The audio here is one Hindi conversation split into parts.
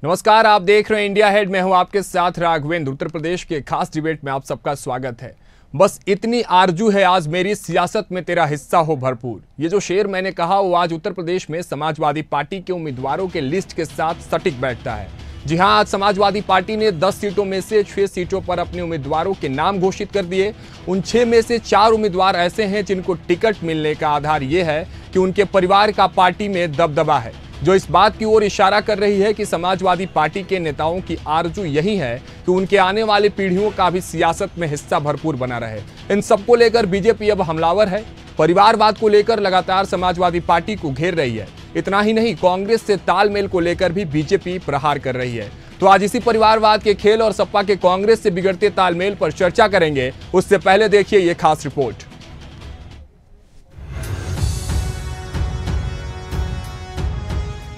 नमस्कार, आप देख रहे हैं इंडिया हेड। मैं हूं आपके साथ राघवेंद्र। उत्तर प्रदेश के खास डिबेट में आप सबका स्वागत है। बस इतनी आरजू है आज मेरी सियासत में तेरा हिस्सा हो भरपूर। ये जो शेर मैंने कहा वो आज उत्तर प्रदेश में समाजवादी पार्टी के उम्मीदवारों के लिस्ट के साथ सटीक बैठता है। जी हां, आज समाजवादी पार्टी ने 10 सीटों में से 6 सीटों पर अपने उम्मीदवारों के नाम घोषित कर दिए। उन 6 में से 4 उम्मीदवार ऐसे हैं जिनको टिकट मिलने का आधार ये है कि उनके परिवार का पार्टी में दबदबा है, जो इस बात की ओर इशारा कर रही है कि समाजवादी पार्टी के नेताओं की आरजू यही है कि उनके आने वाली पीढ़ियों का भी सियासत में हिस्सा भरपूर बना रहे। इन सबको लेकर बीजेपी अब हमलावर है। परिवारवाद को लेकर लगातार समाजवादी पार्टी को घेर रही है। इतना ही नहीं, कांग्रेस से तालमेल को लेकर भी बीजेपी प्रहार कर रही है। तो आज इसी परिवारवाद के खेल और सपा के कांग्रेस से बिगड़ते तालमेल पर चर्चा करेंगे। उससे पहले देखिए ये खास रिपोर्ट।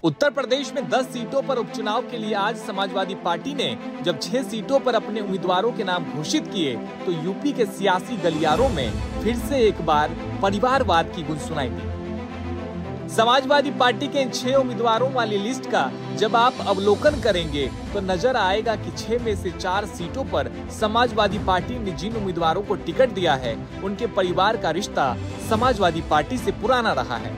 उत्तर प्रदेश में 10 सीटों पर उपचुनाव के लिए आज समाजवादी पार्टी ने जब 6 सीटों पर अपने उम्मीदवारों के नाम घोषित किए तो यूपी के सियासी गलियारों में फिर से एक बार परिवारवाद की गूंज सुनाई दी। समाजवादी पार्टी के इन 6 उम्मीदवारों वाली लिस्ट का जब आप अवलोकन करेंगे तो नजर आएगा कि 6 में से 4 सीटों पर समाजवादी पार्टी ने जिन उम्मीदवारों को टिकट दिया है उनके परिवार का रिश्ता समाजवादी पार्टी से पुराना रहा है।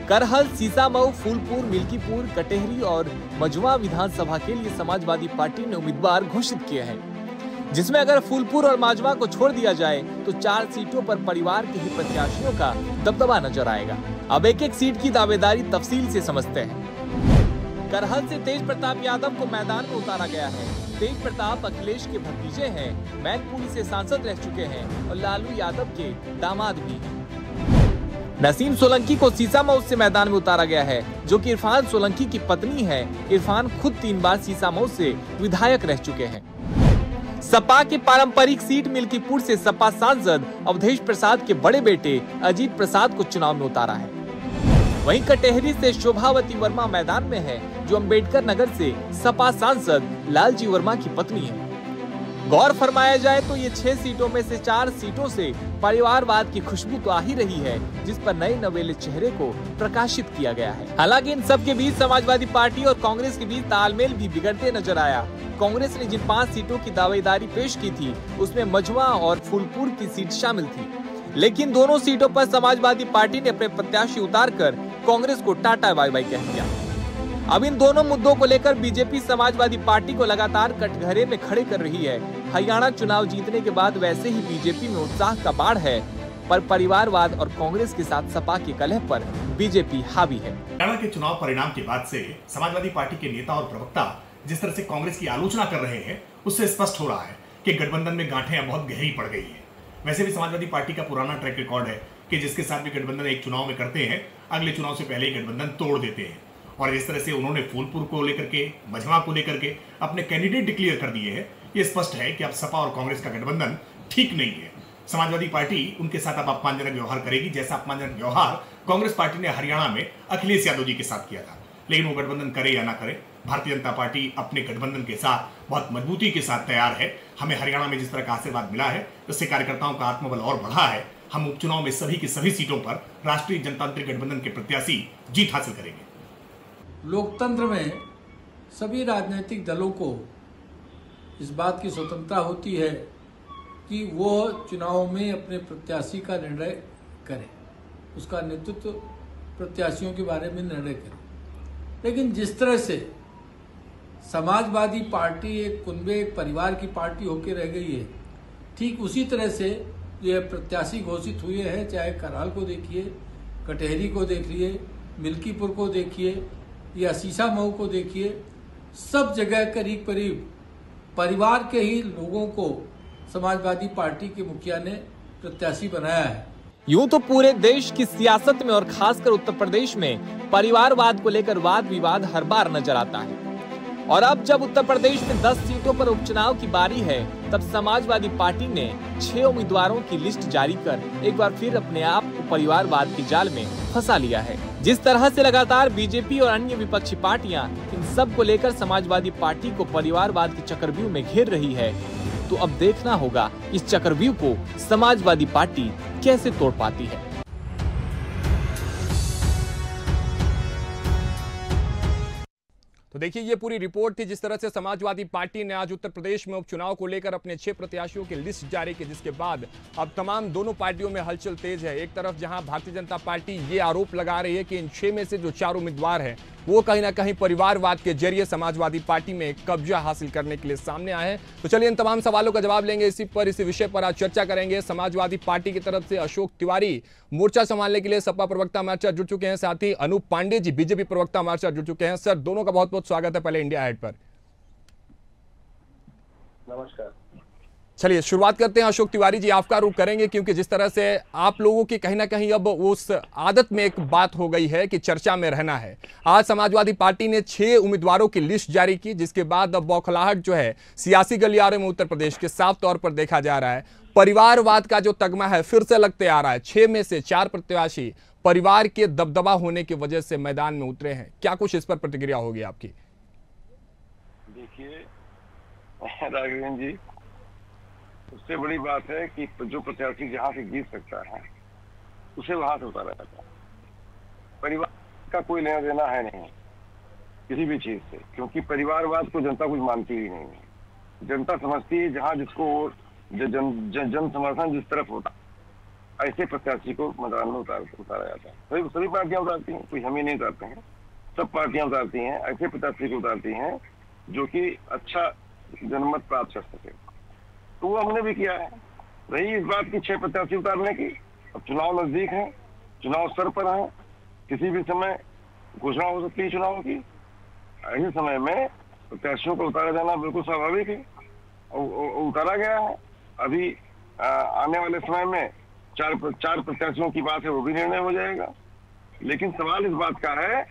करहल, सीसामऊ, फूलपुर, मिल्कीपुर, कटेहरी और मझवा विधानसभा के लिए समाजवादी पार्टी ने उम्मीदवार घोषित किए हैं, जिसमें अगर फूलपुर और मझवा को छोड़ दिया जाए तो 4 सीटों पर परिवार के ही प्रत्याशियों का दबदबा नजर आएगा। अब एक एक सीट की दावेदारी तफसील से समझते हैं। करहल से तेज प्रताप यादव को मैदान में उतारा गया है। तेज प्रताप अखिलेश के भतीजे हैं, मैनपुरी से सांसद रह चुके हैं और लालू यादव के दामाद भी हैं। नसीम सोलंकी को सीसामऊ से मैदान में उतारा गया है, जो कि इरफान सोलंकी की पत्नी है। इरफान खुद 3 बार सीसामऊ से विधायक रह चुके हैं। सपा की पारंपरिक सीट मिल्कीपुर से सपा सांसद अवधेश प्रसाद के बड़े बेटे अजीत प्रसाद को चुनाव में उतारा है। वहीं कटेहरी से शोभावती वर्मा मैदान में है, जो अम्बेडकर नगर से सपा सांसद लालजी वर्मा की पत्नी है। गौर फरमाया जाए तो ये 6 सीटों में से 4 सीटों से परिवारवाद की खुशबू तो आ ही रही है, जिस पर नए नवेले चेहरे को प्रकाशित किया गया है। हालांकि इन सब के बीच समाजवादी पार्टी और कांग्रेस के बीच तालमेल भी बिगड़ते नजर आया। कांग्रेस ने जिन 5 सीटों की दावेदारी पेश की थी उसमें मझवा और फूलपुर की सीट शामिल थी, लेकिन दोनों सीटों पर समाजवादी पार्टी ने अपने प्रत्याशी उतारकर कांग्रेस को टाटा बाय बाय कह दिया। अब इन दोनों मुद्दों को लेकर बीजेपी समाजवादी पार्टी को लगातार कटघरे में खड़े कर रही है। हरियाणा चुनाव जीतने के बाद वैसे ही बीजेपी में उत्साह का बाढ़ है, पर परिवारवाद और कांग्रेस के साथ सपा के कलह पर बीजेपी हावी है। हरियाणा के चुनाव परिणाम के बाद से समाजवादी पार्टी के नेता और प्रवक्ता जिस तरह से कांग्रेस की आलोचना कर रहे हैं, उससे स्पष्ट हो रहा है कि गठबंधन में गांठें बहुत गहरी पड़ गई है। वैसे भी समाजवादी पार्टी का पुराना ट्रैक रिकॉर्ड है कि जिसके साथ भी गठबंधन एक चुनाव में करते हैं, अगले चुनाव से पहले ही गठबंधन तोड़ देते हैं। और इस तरह से उन्होंने फूलपुर को लेकर के, मझवा को लेकर के अपने कैंडिडेट डिक्लेयर कर दिए हैं। ये स्पष्ट है कि अब सपा और कांग्रेस का गठबंधन ठीक नहीं है। समाजवादी पार्टी उनके साथ अब अपमानजनक व्यवहार करेगी, जैसा अपमानजनक व्यवहार कांग्रेस पार्टी ने हरियाणा में अखिलेश यादव जी के साथ किया था। लेकिन वो गठबंधन करे या ना करे, भारतीय जनता पार्टी अपने गठबंधन के साथ बहुत मजबूती के साथ तैयार है। हमें हरियाणा में जिस तरह का आशीर्वाद मिला है, उससे कार्यकर्ताओं का आत्मबल और बढ़ा है। हम उपचुनाव में सभी की सभी सीटों पर राष्ट्रीय जनतांत्रिक गठबंधन के प्रत्याशी जीत हासिल करेंगे। लोकतंत्र में सभी राजनीतिक दलों को इस बात की स्वतंत्रता होती है कि वो चुनाव में अपने प्रत्याशी का निर्णय करें, उसका नेतृत्व प्रत्याशियों के बारे में निर्णय करें। लेकिन जिस तरह से समाजवादी पार्टी एक कुनबे, एक परिवार की पार्टी होकर रह गई है, ठीक उसी तरह से ये प्रत्याशी घोषित हुए हैं, चाहे करहल को देखिए, कटेहरी को देखिए, मिल्कीपुर को देखिए या सीसामऊ को देखिए, सब जगह करीब करीब परिवार के ही लोगों को समाजवादी पार्टी के मुखिया ने प्रत्याशी बनाया है। यूं तो पूरे देश की सियासत में और खासकर उत्तर प्रदेश में परिवारवाद को लेकर वाद विवाद हर बार नजर आता है। और अब जब उत्तर प्रदेश में 10 सीटों पर उपचुनाव की बारी है, तब समाजवादी पार्टी ने 6 उम्मीदवारों की लिस्ट जारी कर एक बार फिर अपने आप को परिवारवाद के जाल में फंसा लिया है। जिस तरह से लगातार बीजेपी और अन्य विपक्षी पार्टियां इन सब को लेकर समाजवादी पार्टी को परिवारवाद के चक्रव्यूह में घेर रही है, तो अब देखना होगा इस चक्रव्यूह को समाजवादी पार्टी कैसे तोड़ पाती है। तो तो देखिए, ये पूरी रिपोर्ट थी जिस तरह से समाजवादी पार्टी ने आज उत्तर प्रदेश में उपचुनाव को लेकर अपने 6 प्रत्याशियों की लिस्ट जारी की, जिसके बाद अब तमाम दोनों पार्टियों में हलचल तेज है। एक तरफ जहां भारतीय जनता पार्टी ये आरोप लगा रही है कि इन 6 में से जो 4 उम्मीदवार हैं वो कहीं ना कहीं परिवारवाद के जरिए समाजवादी पार्टी में कब्जा हासिल करने के लिए सामने आए हैं। तो चलिए इन तमाम सवालों का जवाब लेंगे, इसी विषय पर आज चर्चा करेंगे। समाजवादी पार्टी की तरफ से अशोक तिवारी मोर्चा संभालने के लिए सपा प्रवक्ता मोर्चा जुड़ चुके हैं, साथ ही अनूप पांडे जी बीजेपी प्रवक्ता मोर्चा जुड़ चुके हैं। सर, दोनों का बहुत बहुत स्वागत है पहले इंडिया हेड पर। नमस्कार। चलिए शुरुआत करते हैं। अशोक तिवारी जी, आपका रुख करेंगे क्योंकि जिस तरह से आप लोगों की कहीं ना कहीं अब उस आदत में एक बात हो गई है कि चर्चा में रहना है। आज समाजवादी पार्टी ने 6 उम्मीदवारों की लिस्ट जारी की, जिसके बाद अब बौखलाहट जो है सियासी गलियारों में उत्तर प्रदेश के साफ तौर पर देखा जा रहा है। परिवारवाद का जो तगमा है फिर से लगते आ रहा है। 6 में से 4 प्रत्याशी परिवार के दबदबा होने की वजह से मैदान में उतरे हैं। क्या कुछ इस पर प्रतिक्रिया होगी आपकी? देखिए राघवेंद्र जी, उससे बड़ी बात है कि जो प्रत्याशी जहां से जीत सकता है उसे वहां से उतारा जाता है। परिवार का कोई लेना देना है नहीं किसी भी चीज से, क्योंकि परिवारवाद को जनता कुछ मानती ही नहीं है। जनता समझती है जहां जिसको जन समर्थन जिस तरफ होता ऐसे प्रत्याशी को मैदान में उतारा जाता है। सभी पार्टियां उतारती हैं, कोई हम ही नहीं उतारते हैं, सब पार्टियां उतारती हैं। ऐसे प्रत्याशी को उतारती हैं जो कि अच्छा जनमत प्राप्त कर सके। तो वो हमने भी किया है। रही इस बात की 6 प्रत्याशी उतारने की, अब चुनाव नजदीक है, चुनाव सर पर है, किसी भी समय घोषणा हो सकती है चुनाव की। ऐसे समय में प्रत्याशियों को उतारा जाना बिल्कुल स्वाभाविक है और उतारा गया है। अभी आने वाले समय में 4 प्रत्याशियों की बात है, वो भी निर्णय हो जाएगा। लेकिन सवाल इस बात का है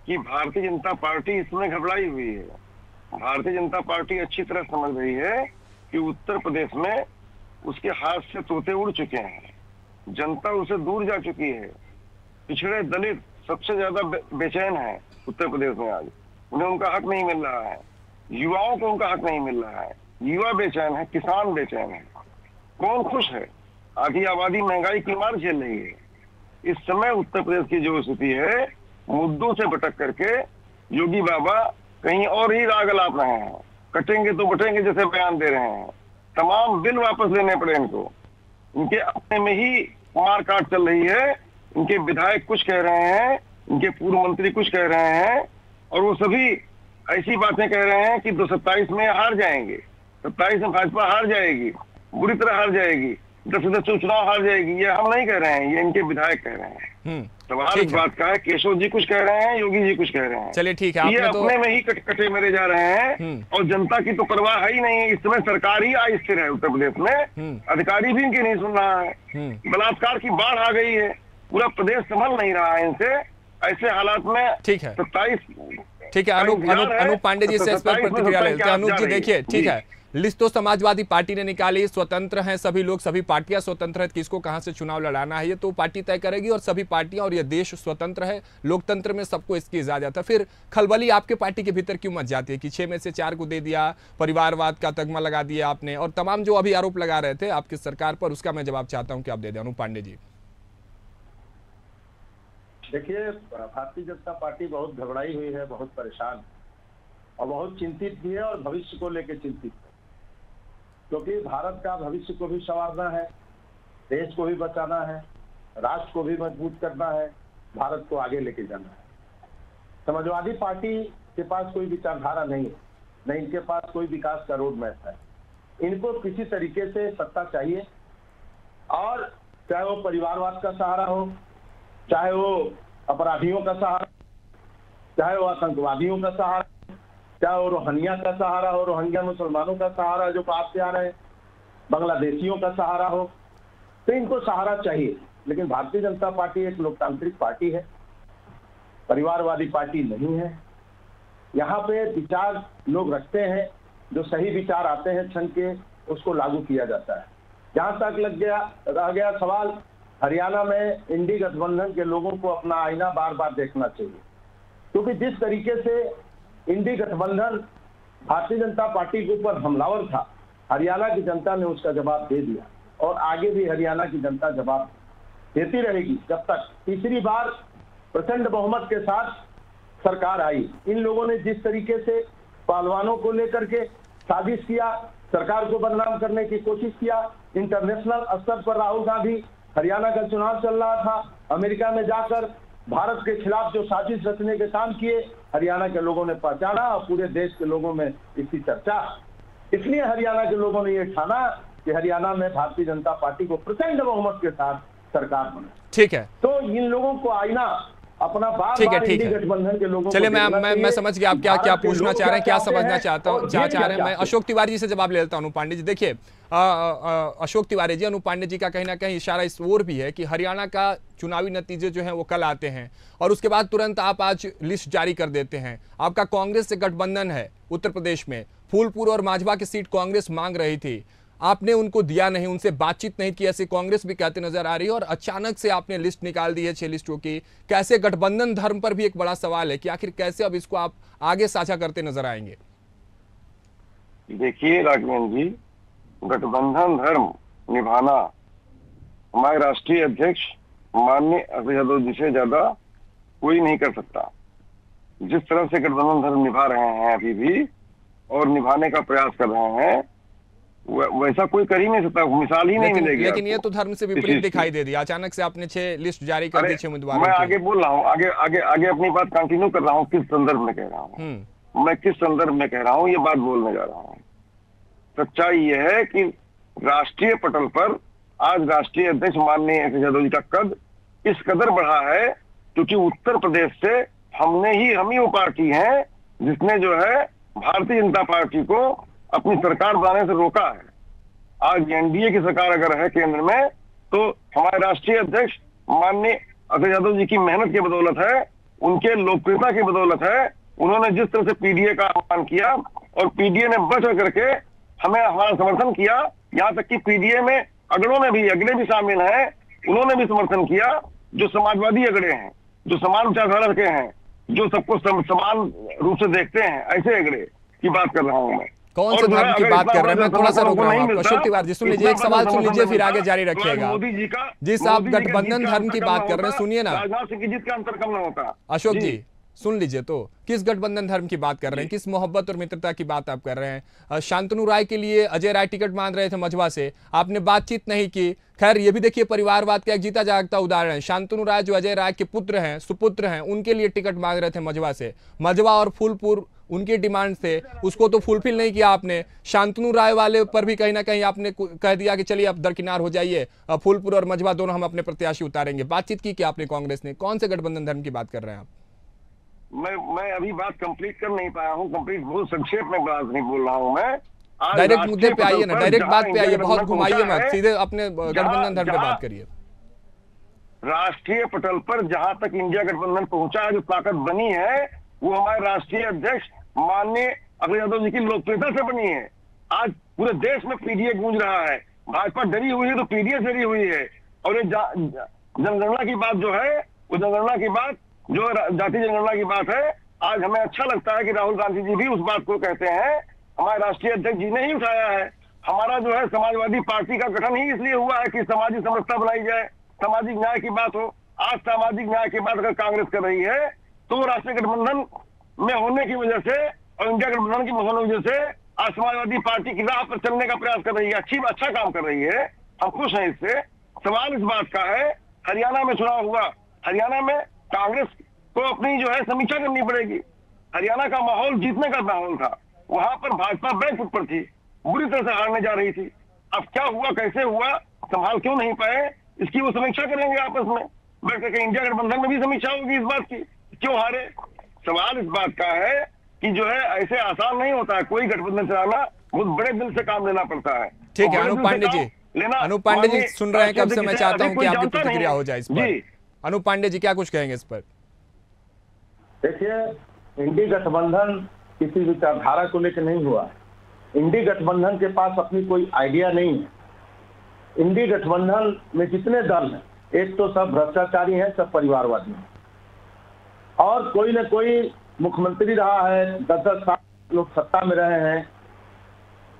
कि भारतीय जनता पार्टी इसमें घबराई हुई है। भारतीय जनता पार्टी अच्छी तरह समझ रही है कि उत्तर प्रदेश में उसके हाथ से तोते उड़ चुके हैं, जनता उसे दूर जा चुकी है। पिछड़े दलित सबसे ज्यादा बेचैन है उत्तर प्रदेश में आज, उन्हें उनका हक नहीं मिल रहा है, युवाओं को उनका हक नहीं मिल रहा है। युवा बेचैन है, किसान बेचैन है, कौन खुश है? आधी आबादी महंगाई की मार झेल रही है। इस समय उत्तर प्रदेश की जो स्थिति है, मुद्दों से भटक करके योगी बाबा कहीं और ही राग अलाप रहे हैं। कटेंगे तो बटेंगे जैसे बयान दे रहे हैं। तमाम बिल वापस लेने पड़े इनको। इनके अपने में ही मार काट चल रही है। इनके विधायक कुछ कह रहे हैं, इनके पूर्व मंत्री कुछ कह रहे हैं, और वो सभी ऐसी बातें कह रहे हैं कि 227 में हार जाएंगे, 27 में भाजपा हार जाएगी, बुरी तरह हार जाएगी, 10 चुनाव हार जाएगी। ये हम नहीं कह रहे हैं, ये इनके विधायक कह रहे हैं। सवाल इस बात का है, केशव जी कुछ कह रहे हैं, योगी जी कुछ कह रहे हैं। चलिए ठीक है, ये अपने में ही कटे मरे जा रहे हैं और जनता की तो परवाह है ही नहीं। इस समय सरकार ही अस्थिर है उत्तर प्रदेश में, अधिकारी भी इनकी नहीं सुन रहा है। बलात्कार की बाढ़ आ गई है, पूरा प्रदेश संभल नहीं रहा है इनसे। ऐसे हालात में ठीक है 27 ठीक है अनूप पांडे जी से इस पर प्रतिक्रिया लेते हैं। अनूप जी देखिए, ठीक है, लिस्ट तो समाजवादी पार्टी ने निकाली, स्वतंत्र हैं सभी लोग, सभी पार्टियां स्वतंत्र है, किसको कहां से चुनाव लड़ाना है ये तो पार्टी तय करेगी, और सभी पार्टियां और ये देश स्वतंत्र है, लोकतंत्र में सबको इसकी इजाजत है। फिर खलबली आपके पार्टी के भीतर क्यों मच जाती है कि 6 में से 4 को दे दिया, परिवारवाद का तगमा लगा दिया आपने, और तमाम जो अभी आरोप लगा रहे थे आपकी सरकार पर, उसका मैं जवाब चाहता हूं कि आप दे दें। अनूप पांडे जी देखिए, भारतीय जनता पार्टी बहुत घबराई हुई है, बहुत परेशान और बहुत चिंतित भी है, और भविष्य को लेकर चिंतित है, क्योंकि भारत का भविष्य को भी संवारना है, देश को भी बचाना है, राष्ट्र को भी मजबूत करना है, भारत को आगे लेके जाना है। समाजवादी पार्टी के पास कोई विचारधारा नहीं है, न इनके पास कोई विकास का रोड मैप है। इनको किसी तरीके से सत्ता चाहिए, और चाहे वो परिवारवाद का सहारा हो, चाहे वो अपराधियों का सहारा, चाहे वो आतंकवादियों का सहारा, चाहे वो रोहंग्या का सहारा हो, रोहंग्या मुसलमानों का सहारा जो पास से आ रहे हैं, बांग्लादेशियों का सहारा हो, तो इनको सहारा चाहिए। लेकिन भारतीय जनता पार्टी एक लोकतांत्रिक पार्टी है, परिवारवादी पार्टी नहीं है। यहाँ पे विचार लोग रखते हैं, जो सही विचार आते हैं क्षण के, उसको लागू किया जाता है। जहाँ तक रह गया सवाल, हरियाणा में इंडी गठबंधन के लोगों को अपना आईना बार बार देखना चाहिए, क्योंकि जिस तरीके से इंडी गठबंधन भारतीय जनता पार्टी के ऊपर हमलावर था, हरियाणा की जनता ने उसका जवाब दे दिया, और आगे भी हरियाणा की जनता जवाब देती रहेगी जब तक तीसरी बार प्रचंड बहुमत के साथ सरकार आई। इन लोगों ने जिस तरीके से पहलवानों को लेकर के साजिश किया, सरकार को बदनाम करने की कोशिश किया, इंटरनेशनल स्तर पर राहुल गांधी, हरियाणा का चुनाव चल रहा था, अमेरिका में जाकर भारत के खिलाफ जो साजिश रचने के काम किए, हरियाणा के लोगों ने पहचाना और पूरे देश के लोगों में इसकी चर्चा। इसलिए हरियाणा के लोगों ने ये ठाना कि हरियाणा में भारतीय जनता पार्टी को प्रचंड बहुमत के साथ सरकार बने। ठीक है, तो इन लोगों को आईना अपना बार ठीक है, बार ठीक है। गठबंधन के लोगों चलिए, को देखना मैं चाहिए। समझ गया आप क्या पूछना चाह रहे हैं, क्या समझना चाहता हूँ, और क्या ये चाह रहे हैं। मैं चाहते हैं। अशोक तिवारी जी से जवाब ले लेता हूँ। अनूप पांडे जी, देखिए अशोक तिवारी जी, अनूप पांडे जी का कहीं ना कहीं इशारा इस ओर भी है कि हरियाणा का चुनावी नतीजे जो हैं वो कल आते हैं और उसके बाद तुरंत आप आज लिस्ट जारी कर देते हैं। आपका कांग्रेस से गठबंधन है उत्तर प्रदेश में, फूलपुर और मांझवा की सीट कांग्रेस मांग रही थी, आपने उनको दिया नहीं, उनसे बातचीत नहीं की, ऐसे कांग्रेस भी कहते नजर आ रही है और अचानक से आपने लिस्ट निकाल दी है 6 लिस्टों की। कैसे गठबंधन धर्म पर भी एक बड़ा सवाल है कि आखिर कैसे अब इसको आप आगे साझा करते नजर आएंगे? देखिए राघवेंद्र जी, गठबंधन धर्म निभाना हमारे राष्ट्रीय अध्यक्ष माननीय अखिलेश यादव जी से ज्यादा कोई नहीं कर सकता। जिस तरह से गठबंधन धर्म निभा रहे हैं अभी भी और निभाने का प्रयास कर रहे हैं, वैसा कोई कर ही नहीं सकता, मिसाल ही नहीं मिलेगी। लेकिन ये तो धर्म से विपरीत दिखाई दे दिया, अचानक से आपने 6 लिस्ट जारी कर दी 6 उम्मीदवारों की। मैं आगे बोल रहा हूँ, आगे अपनी बात कंटिन्यू कर रहा हूँ। किस संदर्भ में कह रहा हूँ, मैं किस संदर्भ में कह रहा हूँ, ये बात बोलने जा रहा हूँ। सच्चाई ये है कि राष्ट्रीय पटल पर आज राष्ट्रीय अध्यक्ष माननीय अखिलेश यादव जी का कद इस कदर बढ़ा है क्योंकि उत्तर प्रदेश से हम ही वो पार्टी है जिसने जो है भारतीय जनता पार्टी को अपनी सरकार बनाने से रोका है। आज एनडीए की सरकार अगर है केंद्र में तो हमारे राष्ट्रीय अध्यक्ष माननीय अखिलेश यादव जी की मेहनत की बदौलत है, उनके लोकप्रियता की बदौलत है। उन्होंने जिस तरह से पीडीए का आह्वान किया और पीडीए ने बढ़ करके हमें हमारा समर्थन किया, यहाँ तक कि पीडीए में अगड़े भी शामिल हैं, उन्होंने भी समर्थन किया। जो समाजवादी अगड़े हैं, जो समान विचारधारा के हैं, जो सबको समान रूप से देखते हैं, ऐसे अगड़े की बात कर रहा हूं मैं। कौन से धर्म की बात कर रहे हैं? मैं थोड़ा सा रोक रहा हूं। अशोक तिवारी जी सुन लीजिए, एक सवाल सुन लीजिए फिर आगे जारी रखिएगा। मोदी जी का जिस आप गठबंधन धर्म की बात कर रहे हैं, सुनिए ना राजनाथ सिंह की जीत का अंतर कम न होता। अशोक जी सुन लीजिए, तो किस गठबंधन धर्म की बात कर रहे हैं, किस मोहब्बत और मित्रता की बात आप कर रहे हैं? शांतनु राय के लिए अजय राय टिकट मांग रहे थे मझवा से, आपने बातचीत नहीं की। खैर ये भी देखिए परिवारवाद का एक जीता जागता उदाहरण है। शांतनु राय जो अजय राय के पुत्र हैं, सुपुत्र हैं, उनके लिए टिकट मांग रहे थे मझवा से। मझवा और फूलपुर उनकी डिमांड थे, उसको तो फुलफिल नहीं किया आपने। शांतनु राय वाले पर भी कहीं ना कहीं आपने कह दिया कि चलिए अब दरकिनार हो जाइए, फूलपुर और मझवा दोनों हम अपने प्रत्याशी उतारेंगे। बातचीत की क्या आपने कांग्रेस ने? कौन से गठबंधन धर्म की बात कर रहे हैं आप? मैं अभी बात कंप्लीट कर नहीं पाया हूँ, कंप्लीट बहुत संक्षेप में बात नहीं बोल रहा हूँ मैं। डायरेक्ट मुद्दे पे आइए ना, डायरेक्ट बात पे आइए, बहुत घुमाइए मत, सीधे अपने गठबंधन धर्म पे बात करिए। राष्ट्रीय पटल पर जहां तक इंडिया गठबंधन पहुंचा है, जो ताकत बनी है, वो हमारे राष्ट्रीय अध्यक्ष माननीय अखिलेश यादव जी की लोकप्रियता से बनी है। आज पूरे देश में पीडीए गूंज रहा है, भाजपा डरी हुई है तो पीडीए डरी हुई है। और ये जनगणना की बात जो है, वो जनगणना की बात जो जाति जनगणना की बात है, आज हमें अच्छा लगता है कि राहुल गांधी जी भी उस बात को कहते हैं। हमारे राष्ट्रीय अध्यक्ष जी ने ही उठाया है। हमारा जो है समाजवादी पार्टी का गठन ही इसलिए हुआ है कि सामाजिक समरसता बनाई जाए, सामाजिक न्याय की बात हो। आज सामाजिक न्याय की बात अगर कांग्रेस कर रही है तो राष्ट्रीय गठबंधन में होने की वजह से और इंडिया गठबंधन की होने की वजह से आज समाजवादी पार्टी की राह पर चलने का प्रयास कर रही है, अच्छा काम कर रही है। हम खुश हैं इससे। सवाल इस बात का है, हरियाणा में चुनाव हुआ, हरियाणा में कांग्रेस को अपनी जो है समीक्षा करनी पड़ेगी। हरियाणा का माहौल जीतने का माहौल था, वहां पर भाजपा बैकफुट पर थी, बुरी तरह से हारने जा रही थी। अब क्या हुआ, कैसे हुआ, संभाल क्यों नहीं पाए, इसकी वो समीक्षा करेंगे आपस में बैठ करके। इंडिया गठबंधन में भी समीक्षा होगी इस बात की, क्यों हारे। सवाल इस बात का है कि जो है ऐसे आसान नहीं होता है कोई गठबंधन चलाना, बहुत बड़े दिल से काम लेना पड़ता है। ठीक है अनूप पांडे जी, अनूप पांडे जी सुन रहे हैं कब से, मैं चाहता हूं कि आपकी प्रतिक्रिया हो जाए इस पर। अनूप पांडे जी क्या कुछ कहेंगे इस पर? देखिए, इंडी गठबंधन किसी विचारधारा को लेकर नहीं हुआ। इंडी गठबंधन के पास अपनी कोई आइडिया नहीं है। इंडी गठबंधन में जितने दल हैं, एक तो सब भ्रष्टाचारी हैं, सब परिवारवादी हैं, और कोई न कोई मुख्यमंत्री रहा है, 10-10 साल लोग सत्ता में रहे हैं।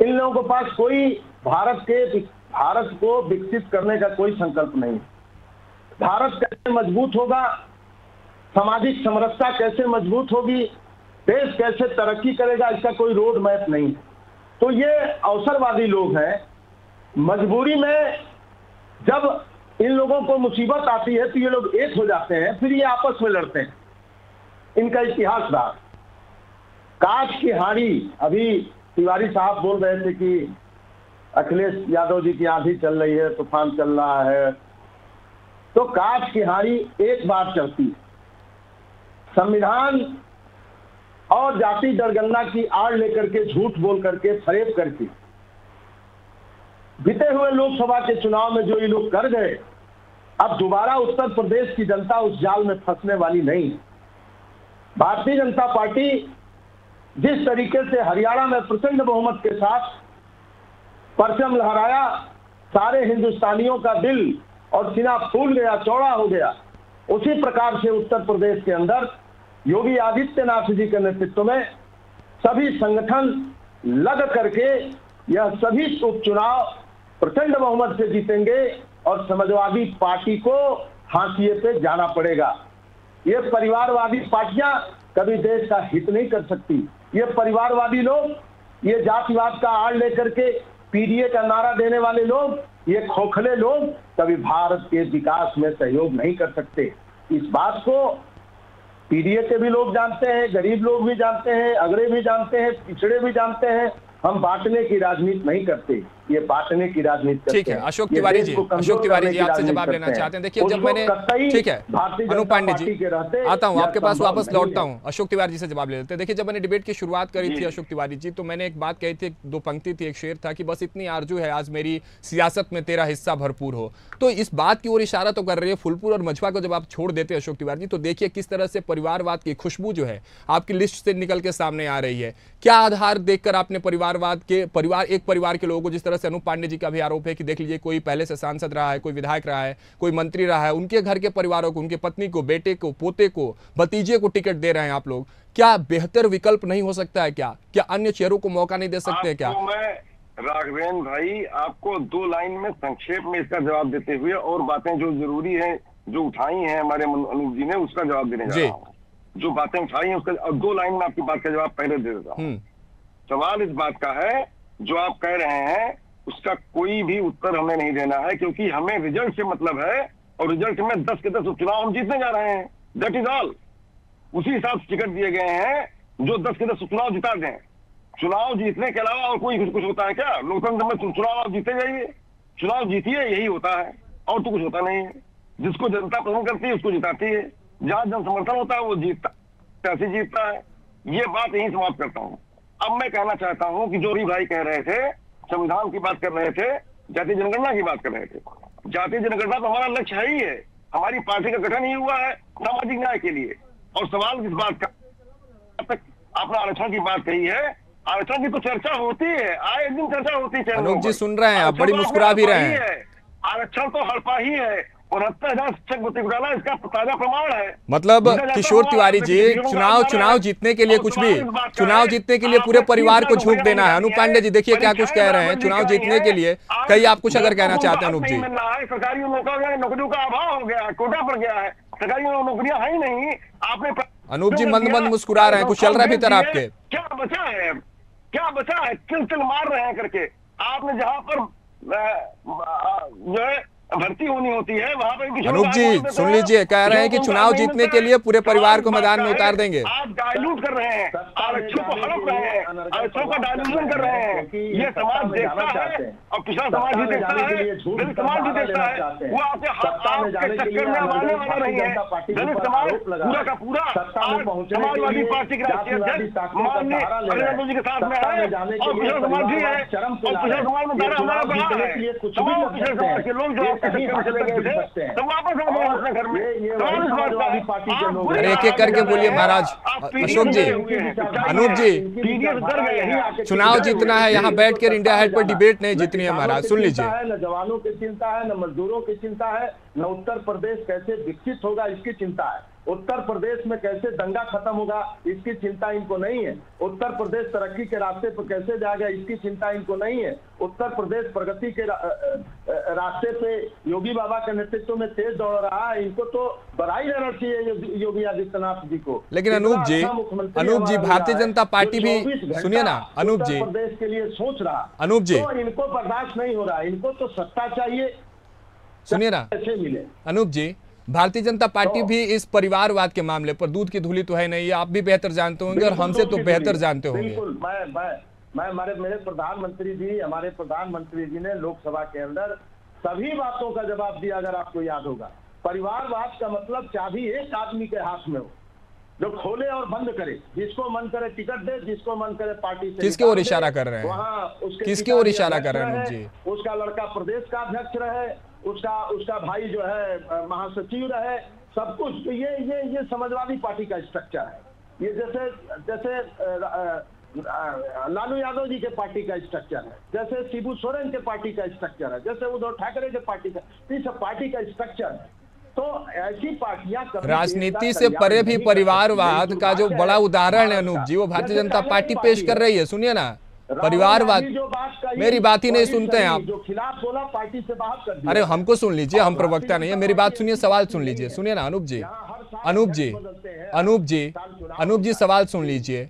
इन लोगों के पास कोई भारत को विकसित करने का कोई संकल्प नहीं है। भारत कैसे मजबूत होगा, सामाजिक समरसता कैसे मजबूत होगी, देश कैसे तरक्की करेगा, इसका कोई रोड मैप नहीं है। तो ये अवसरवादी लोग हैं। मजबूरी में जब इन लोगों को मुसीबत आती है तो ये लोग एक हो जाते हैं, फिर ये आपस में लड़ते हैं। इनका इतिहास रहा। काश की हाड़ी, अभी तिवारी साहब बोल रहे थे कि अखिलेश यादव जी की आंधी चल रही है, तूफान चल रहा है, तो काश की हाड़ी एक बार चलती। संविधान और जाति जनगणना की आड़ लेकर के, झूठ बोल करके, फरेब करके बीते हुए लोकसभा के चुनाव में जो ये लोग कर गए, अब दोबारा उत्तर प्रदेश की जनता उस जाल में फंसने वाली नहीं। भारतीय जनता पार्टी जिस तरीके से हरियाणा में प्रचंड बहुमत के साथ परचम लहराया, सारे हिंदुस्तानियों का दिल और सीना फूल गया, चौड़ा हो गया, उसी प्रकार से उत्तर प्रदेश के अंदर योगी आदित्यनाथ जी के नेतृत्व में सभी संगठन लग करके यह सभी उपचुनाव प्रचंड बहुमत से जीतेंगे और समाजवादी पार्टी को हाशिए पे जाना पड़ेगा। ये परिवारवादी पार्टियां कभी देश का हित नहीं कर सकती। ये परिवारवादी लोग, ये जातिवाद का आड़ लेकर के पीडीए का नारा देने वाले लोग, ये खोखले लोग कभी भारत के विकास में सहयोग नहीं कर सकते। इस बात को पीडीए के भी लोग जानते हैं, गरीब लोग भी जानते हैं, अगड़े भी जानते हैं, पिछड़े भी जानते हैं। हम बांटने की राजनीति नहीं करते, ये बांटने की राजनीति करते हैं। ठीक है, अशोक तिवारी जी आपसे जवाब लेना चाहते हैं। देखिए, जब मैंने, ठीक है, अनूप पांडे जी आता हूं, आपके पास वापस लौटता हूं, अशोक तिवारी जी से जवाब ले लेते हैं। देखिए, जब मैंने डिबेट की शुरुआत करी थी अशोक तिवारी जी, तो मैंने एक बात कही थी, दो पंक्ति थी, एक शेर था कि बस इतनी आरजू है आज मेरी सियासत में तेरा हिस्सा भरपूर हो। तो इस बात की ओर इशारा तो कर रही है। फुलपुर और मझवा को जब आप छोड़ देते हैं अशोक तिवारी जी, तो देखिए किस तरह से परिवारवाद की खुशबू जो है आपकी लिस्ट से निकल के सामने आ रही है। क्या आधार देखकर आपने परिवारवाद के एक परिवार के लोगों को, जिस तरह से अनूप पांडे जी का भी आरोप है कि देख लीजिए कोई पहले से सांसद रहा है, कोई विधायक रहा है, कोई मंत्री रहा है, उनके घर के परिवारों को, उनके पत्नी को, बेटे को, पोते को, भतीजे को टिकट दे रहे हैं आप लोग, क्या बेहतर विकल्प नहीं हो सकता है? क्या अन्य चेहरों को मौका नहीं दे सकते हैं क्या? मैं राघवेंद्र भाई आपको 2 लाइन में संक्षेप में इसका जवाब देते हुए और बातें जो जरूरी है जो उठाई है हमारे अनूप जी ने, उसका जवाब देने जा रहा हूँ। जो बातें उठाई है उसका 2 लाइन में आपकी बात का जवाब पहले दे देता हूँ। सवाल इस बात का है, जो आप कह रहे हैं उसका कोई भी उत्तर हमें नहीं देना है, क्योंकि हमें रिजल्ट से मतलब है और रिजल्ट में 10 के 10 उपचुनाव हम जीतने जा रहे हैं। That is all. उसी हिसाब से टिकट दिए गए हैं जो 10 के 10 उपचुनाव जिता दें। चुनाव जीतने के अलावा और कोई कुछ होता है क्या? लोकतंत्र में चुनाव आप जीते जाइए, चुनाव जीतिए, यही होता है, और तो कुछ होता नहीं है। जिसको जनता पसंद करती है उसको जिताती है, जहां जन समर्थन होता है वो जीतता है। ये बात यही समाप्त करता हूँ। अब मैं कहना चाहता हूं कि जो भी भाई कह रहे थे, संविधान की बात कर रहे थे, जातीय जनगणना की बात कर रहे थे। जातीय जनगणना तो हमारा लक्ष्य है ही है। हमारी पार्टी का गठन ही हुआ है सामाजिक न्याय के लिए। और सवाल इस बात का, तक आपने आरक्षण की बात कही है, आरक्षण की तो चर्चा होती है, आए दिन चर्चा होती है। अनूप जी सुन रहे हैं, आप बड़ी मुस्कुरा भी रहे हैं। आरक्षण तो हड़पा ही है, 69,000 शिक्षक भर्ती घोटाला इसका ताजा प्रमाण है। मतलब किशोर तिवारी जी, चुनाव जीतने के लिए कुछ भी, चुनाव जीतने के लिए पूरे परिवार को झोंक देना है। अनूप पांडे जी देखिए क्या कुछ कह रहे हैं, चुनाव जीतने के लिए कहीं आप कुछ अगर कहना चाहते हैं अनूप जी। सरकारी नौकरियों का अभाव हो गया, कोटा पड़ गया है, सरकारी नौकरियां है ही नहीं। आपने अनूप जी मंद मुस्कुरा रहे हैं, कुछ चल रहा है भीतर आपके? क्या बचा है, क्या बचा है? तिल मार रहे हैं करके आपने जहां पर जो है भर्ती होनी होती है वहां पर। अनूप जी सुन लीजिए, कह रहे हैं कि चुनाव जीतने के लिए पूरे परिवार को मैदान में उतार देंगे। आप डायलूट कर रहे हैं, आरक्षण को हड़प रहे हैं, आरक्षण का डायलूशन कर रहे हैं। ये समाज देखता है और पिछड़ा समाज भी देखता है, दलित समाज भी देखता है। वो आपके चक्कर में आने वाला नहीं है। दलित समाज पूरा का पूरा समाजवादी पार्टी के राष्ट्रीय अध्यक्ष माननीय अखिलेश जी के साथ में है और पिछड़ा समाज भी है। और पिछड़ा समाज में दायरा हमारा बड़ा है। तमाम पिछड़े समाज के लोग जो अरे एक एक करके बोलिए महाराज। अशोक जी, अनूप जी, चुनाव जीतना है, यहाँ बैठ कर इंडिया हाइट पर डिबेट नहीं जीतनी है महाराज, सुन लीजिए। न जवानों की चिंता है, न मजदूरों की चिंता है, न उत्तर प्रदेश कैसे विकसित होगा इसकी चिंता है। उत्तर प्रदेश में कैसे दंगा खत्म होगा इसकी चिंता इनको नहीं है। उत्तर प्रदेश तरक्की के रास्ते पर कैसे जाएगा इसकी चिंता इनको नहीं है। उत्तर प्रदेश प्रगति के रास्ते पे योगी बाबा के नेतृत्व में तेज दौड़ रहा है। इनको तो बधाई देना चाहिए योगी आदित्यनाथ जी को। लेकिन अनूप जी, भारतीय जनता पार्टी भी, सुनिए ना अनूप जी, प्रदेश के लिए सोच रहा, अनूप जी, तो इनको बर्दाश्त नहीं हो रहा। इनको तो सत्ता चाहिए। सुनिए ना मिले अनूप जी, भारतीय जनता पार्टी भी इस परिवारवाद के मामले पर दूध की धूली तो है नहीं, आप भी बेहतर जानते होंगे और हमसे तो बेहतर जानते होंगे। बिल्कुल, मेरे प्रधानमंत्री जी, हमारे प्रधानमंत्री जी ने लोकसभा के अंदर सभी बातों का जवाब दिया। अगर आपको याद होगा, परिवारवाद का मतलब चाबी एक आदमी के हाथ में हो, जो खोले और बंद करे, जिसको मन करे टिकट दे, जिसको मन करे पार्टी से। किसके ओर इशारा कर रहे हैं? वहाँ उसके किसके ओर इशारा कर रहे हैं जी? उसका लड़का प्रदेश का अध्यक्ष रहे, उसका भाई जो है महासचिव रहे, सब कुछ। तो ये समाजवादी पार्टी का स्ट्रक्चर है। ये जैसे लालू यादव जी के पार्टी का स्ट्रक्चर है, जैसे शिबू सोरेन के पार्टी का स्ट्रक्चर है, जैसे उद्धव ठाकरे के पार्टी का, इस पार्टी का स्ट्रक्चर है। तो ऐसी पार्टियां राजनीति से परे भी परिवारवाद का जो बड़ा उदाहरण है अनूप जी, वो भारतीय जनता पार्टी पेश कर रही है। सुनिए ना, परिवारवाद, मेरी बात ही नहीं सुनते हैं आप। जो खिलाफ बोला पार्टी से बाहर कर दिया। अरे हमको सुन लीजिए, हम प्रवक्ता नहीं है, मेरी बात सुनिए, सवाल सुन लीजिए। सुनिए ना अनूप जी, सवाल सुन लीजिए।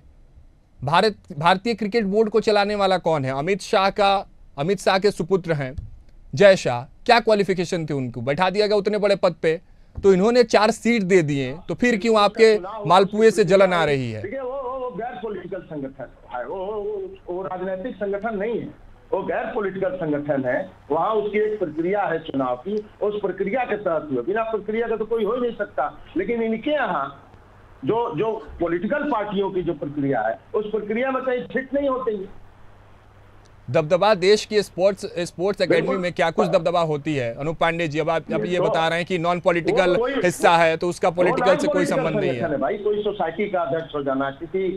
भारतीय क्रिकेट बोर्ड को चलाने वाला कौन है? अमित शाह के सुपुत्र हैं जय शाह। क्या क्वालिफिकेशन थी उनको? बैठा दिया गया उतने बड़े पद पे, तो इन्होंने 4 सीट दे दिए, तो फिर क्यों आपके मालपुए से जलन आ रही है? वो गैर पॉलिटिकल संगठन है, वो राजनीतिक संगठन नहीं है, वो गैर पॉलिटिकल संगठन है। वहाँ उसकी एक प्रक्रिया है चुनाव की, उस प्रक्रिया के तहत हुआ। बिना प्रक्रिया का तो कोई हो ही नहीं सकता। लेकिन इनके यहाँ जो पॉलिटिकल पार्टियों की जो प्रक्रिया है, उस प्रक्रिया में कहीं फिट नहीं होती। दबदबा देश की स्पोर्ट्स एकेडमी में क्या कुछ दबदबा होती है? अनूप पांडे जी, अब ये बता रहे हैं कि नॉन पॉलिटिकल हिस्सा है, तो उसका पॉलिटिकल से कोई संबंध नहीं है। भाई कोई सोसाइटी का अध्यक्ष हो जाना, किसी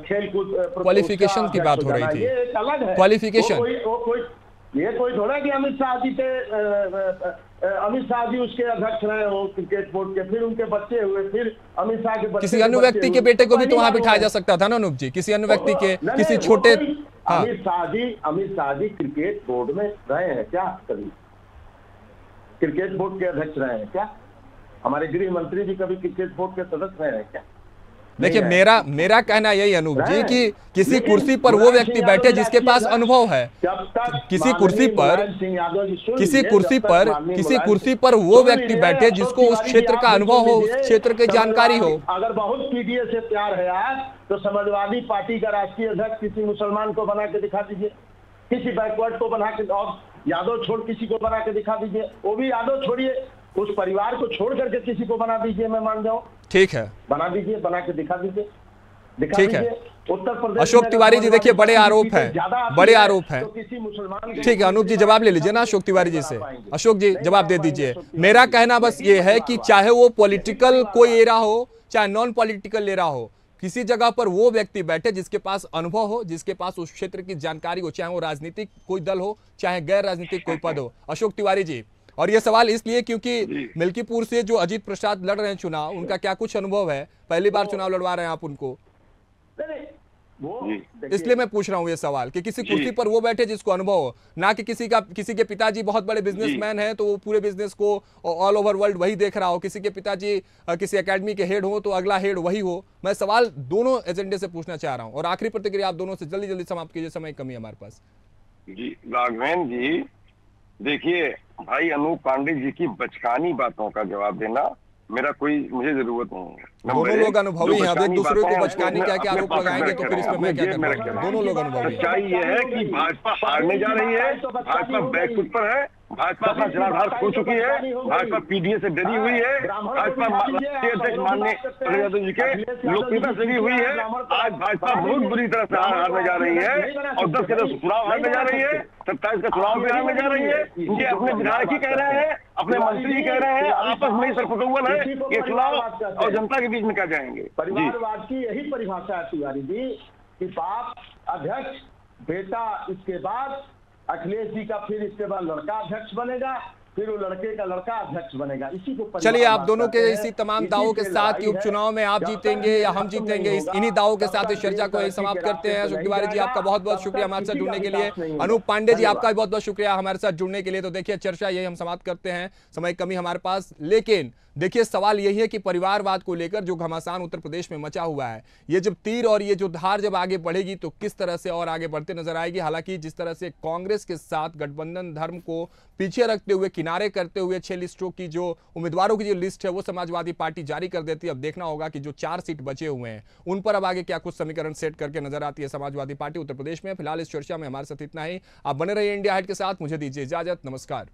खेल कूद क्वालिफिकेशन की बात हो रही थी, ये एक अलग है। क्वालिफिकेशन ये कोई थोड़ा कि अमित शाह जी उसके अध्यक्ष रहे हो क्रिकेट बोर्ड के, फिर उनके बच्चे हुए, फिर अमित शाह के बच्चे, किसी अन्य व्यक्ति के बेटे को भी तो वहाँ बिठाया जा सकता था ना अनूप जी, किसी अन्य व्यक्ति के, किसी छोटे। अमित शाह जी क्रिकेट बोर्ड में रहे हैं क्या? कभी क्रिकेट बोर्ड के अध्यक्ष रहे हैं क्या? हमारे गृह मंत्री जी कभी क्रिकेट बोर्ड के सदस्य रहे हैं क्या? देखिए, मेरा कहना यही अनूप जी कि किसी कुर्सी पर वो व्यक्ति बैठे जिसके पास अनुभव है। किसी कुर्सी पर वो व्यक्ति बैठे जिसको उस क्षेत्र का अनुभव हो, उस क्षेत्र की जानकारी हो। अगर बहुत पीडीए से प्यार है आज, तो समाजवादी पार्टी का राष्ट्रीय अध्यक्ष किसी मुसलमान को बना के दिखा दीजिए, किसी बैकवर्ड को बना के, और यादव छोड़ किसी को बना के दिखा दीजिए। वो भी यादव छोड़िए, उस परिवार को छोड़ करके किसी को बना दीजिए, मैं मान जाऊं। ठीक है, बना दीजिए, बना के दिखा दीजिए। ठीक है। उत्तर प्रदेश अशोक तिवारी जी, देखिए बड़े आरोप हैं। तो किसी मुसलमान, ठीक है अनूप जी, जवाब ले लीजिए ना अशोक तिवारी जी से। अशोक जी जवाब दे दीजिए। मेरा कहना बस ये है कि चाहे वो पॉलिटिकल कोई एरा हो, चाहे नॉन पॉलिटिकल एरा हो, किसी जगह पर वो व्यक्ति बैठे जिसके पास अनुभव हो, जिसके पास उस क्षेत्र की जानकारी हो, चाहे वो राजनीतिक कोई दल हो, चाहे गैर राजनीतिक कोई पद हो। अशोक तिवारी जी, और ये सवाल इसलिए क्योंकि मिल्कीपुर से जो अजीत प्रसाद लड़ रहे हैं चुनाव, उनका क्या कुछ अनुभव है? पहली बार चुनाव लड़वा रहे हैं आप उनको, इसलिए मैं पूछ रहा हूँ ये सवाल कि किसी कुर्सी पर वो बैठे जिसको अनुभव हो, ना कि किसी के पिताजी बहुत बड़े बिजनेसमैन हैं तो वो पूरे बिजनेस को ऑल ओवर वर्ल्ड वही देख रहा हो, किसी के पिताजी किसी एकेडमी के हेड हो तो अगला हेड वही हो। मैं सवाल दोनों एजेंडे से पूछना चाह रहा हूँ, और आखिरी प्रतिक्रिया आप दोनों से जल्दी समाप्त कीजिए, समय कमी है हमारे पास। जी राघवेंद्र जी, देखिए भाई अनूप पांडे जी की बचकानी बातों का जवाब देना मुझे जरूरत नहीं है। दोनों लोग अनुभवी हैं, अब एक दूसरे को बचकानी क्या क्या आरोप लगाएंगे तो फिर इसमें मैं क्या करूंगा? दोनों लोग अनुभवी हैं। सच्चाई ये है कि भाजपा हारने जा रही है, भाजपा बैकफुट पर है, भाजपा अपना जनाधार खो चुकी है, भाजपा पीडीए से डरी हुई है, भाजपा राष्ट्रीय अध्यक्ष माननीय प्रदेश यादव जी के लोकप्रियता से डरी हुई है। आज भाजपा बहुत बुरी तरह से हारने जा रही है, और 10 के 10 चुनाव हारने जा रही है, 27 का चुनाव भी हारने जा रही है। इनके अपने विधायक ही कह रहे हैं, अपने मंत्री ही कह रहे हैं, आपस में ही सरपटौल है ये चुनाव, और जनता के बीच में क्या जाएंगे? परिवारवाद की यही परिभाषा है तिवारी जी, कि बाप अध्यक्ष, बेटा इसके बाद अखिलेश जी का, फिर इसके बाद लड़का अध्यक्ष बनेगा, फिर वो लड़के का लड़का अध्यक्ष बनेगा। इसी को चलिए, आप दोनों के इसी तमाम दावों के साथ कि उपचुनाव में आप जीतेंगे या हम जीतेंगे, इन्हीं दावों के साथ इस चर्चा को समाप्त करते हैं। अशोक तिवारी जी, आपका बहुत बहुत शुक्रिया हमारे साथ जुड़ने के लिए। अनूप पांडे जी, आपका भी बहुत बहुत शुक्रिया हमारे साथ जुड़ने के लिए। तो देखिए, चर्चा यही हम समाप्त करते हैं, समय कमी हमारे पास। लेकिन देखिए, सवाल यही है कि परिवारवाद को लेकर जो घमासान उत्तर प्रदेश में मचा हुआ है, ये जब तीर और ये जो धार जब आगे बढ़ेगी तो किस तरह से और आगे बढ़ते नजर आएगी। हालांकि जिस तरह से कांग्रेस के साथ गठबंधन धर्म को पीछे रखते हुए, किनारे करते हुए 6 लिस्टों की जो उम्मीदवारों की जो लिस्ट है वो समाजवादी पार्टी जारी कर देती है। अब देखना होगा कि जो 4 सीट बचे हुए हैं उन पर अब आगे क्या कुछ समीकरण सेट करके नजर आती है समाजवादी पार्टी उत्तर प्रदेश में। फिलहाल इस चर्चा में हमारे साथ इतना ही। आप बने रहिए इंडिया हाइट के साथ। मुझे दीजिए इजाजत। नमस्कार।